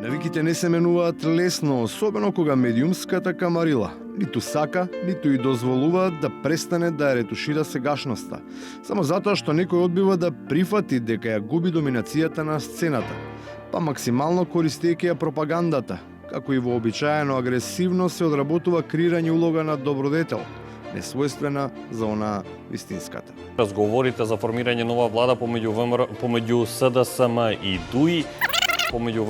Навиките не се менуваат лесно, особено кога медиумската камарила ниту сака, ниту и дозволуваат да престане да ја ретушира сегашноста, само затоа што некој одбива да прифати дека ја губи доминацијата на сцената, па максимално користејќи ја пропагандата, како и вообичаено агресивно се одработува креирање улога на добродетел, несвојствена за онаа вистинската. Разговорите за формирање нова влада помеѓу СДСМ и ДУИ, помеѓу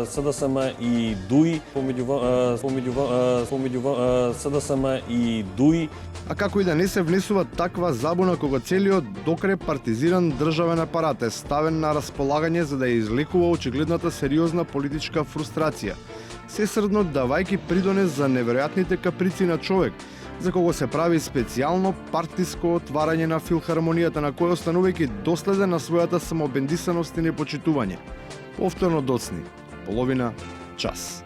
СДСМ и ДУИ, помеѓу СДСМ и ДУИ. А како и да не се внесува таква забуна кога целиот докрај партизиран државен апарат е ставен на располагање за да ја излекува очигледната сериозна политичка фрустрација, сесрдно давајќи придонес за неверојатните каприци на човек, за кого се прави специјално партиско отварање на филхармонијата, на кој останувајќи доследен на својата самообендисаност и непочитување. Повторно доцни, половина час.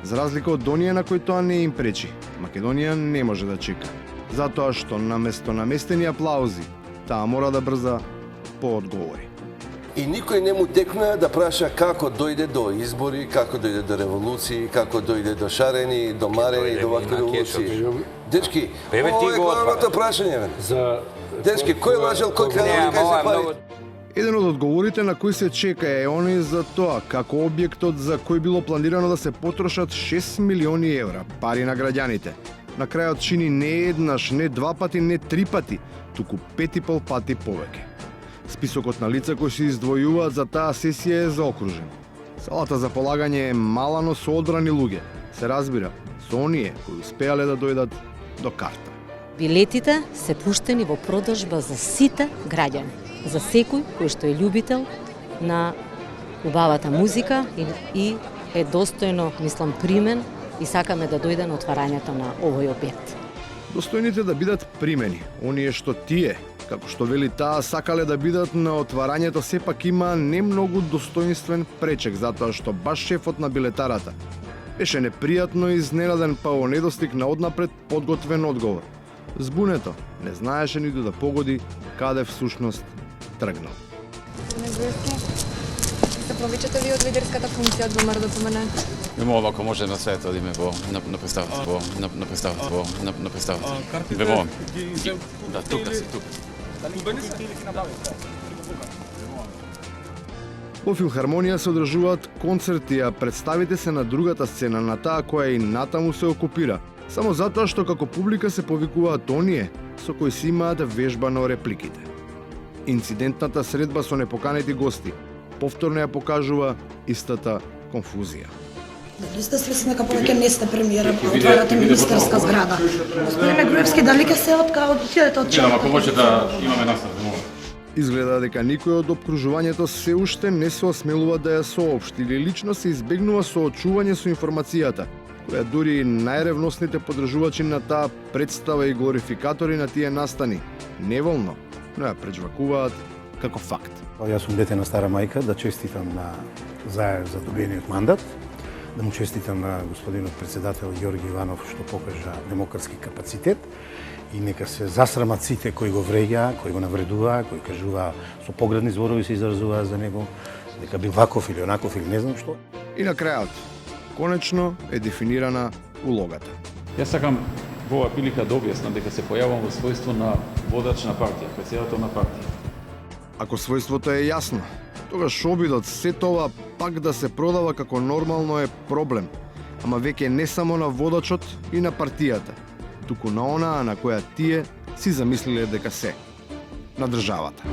За разлика од оние на кои тоа не им пречи, Македонија не може да чека. Затоа што наместо наместени аплаузи, таа мора да брза по одговори. И никој не му текна да праша како дојде до избори, како дојде до револуции, како дојде до шарени, до марени, до вакви револуции. Дечки, ова е главното прашање. Дечки, кој лажел, кој крадел, кај се пари? Еден од одговорите на кој се чека е оној за тоа како објектот за кој било планирано да се потрошат 6 милиони евра, пари на граѓаните. На крајот чини не еднаш, не два пати, не три пати, туку 5,5 пати повеќе. Списокот на лица кои се издвојуваат за таа сесија е заокружен. Салата за полагање е мала, но со одбрани луѓе. Се разбира, со оние кои успеале да дојдат до карта. Билетите се пуштени во продажба за сите граѓани, за секој кој што е љубител на убавата музика и е достојно, мислам, примен и сакаме да дојде на отварањето на овој објект. Достојните да бидат примени, оние што тие, како што вели таа, сакале да бидат на отварањето, сепак има не многу достоинствен пречек, затоа што баш шефот на билетарата беше непријатно изненаден па во недостиг на однапред подготвен одговор. Збунето не знаеше ниту да погоди каде всушност тргнал. Се повичате ли од лидерската функција од ВМРО да помене? Би молам ако може на свет одиме на представата, на представата. Би молам. Да, тука си, тука. Во филхармонија се одржуваат концерти, а представите се на другата сцена, на таа која и натаму се окупира, само затоа што како публика се повикуваат оние со кои си имаат вежбано репликите. Инцидентната средба со непоканети гости повторно ја покажува истата конфузија. Дали сте свесни дека повеќе не сте премиера, отварате министерска зграда? Господине Груевски, дали ќе се отидете од чекот? Ако може да имаме настав, мога. Изгледа дека никој од опкружувањето се уште не се осмелува да ја соопшти или лично се избегнува соочување со информацијата, која дури најревносните подржувачи на таа представа и глорификатори на тие настани неволно, но ја прежвакуваат како факт. Јас сум дете на стара мајка, да честитам на Заев за добиениот мандат, да му честитам на господинот председател Ѓорги Иванов што покажа демократски капацитет и нека се засрамат сите кои го вреѓа, кои го навредува, кои кажува со погредни зборови се изразува за него, дека бил ваков или онаков или не знам што. И на крајот, конечно е дефинирана улогата. Јас сакам во оваа прилика да објаснам дека се појавам во својство на водач на партија, претседател на партија. Ако својството е јасно, тогаш обидот се тоа пак да се продава како нормално е проблем, ама веќе не само на водачот и на партијата, туку на онаа на која тие си замислиле дека се, на државата.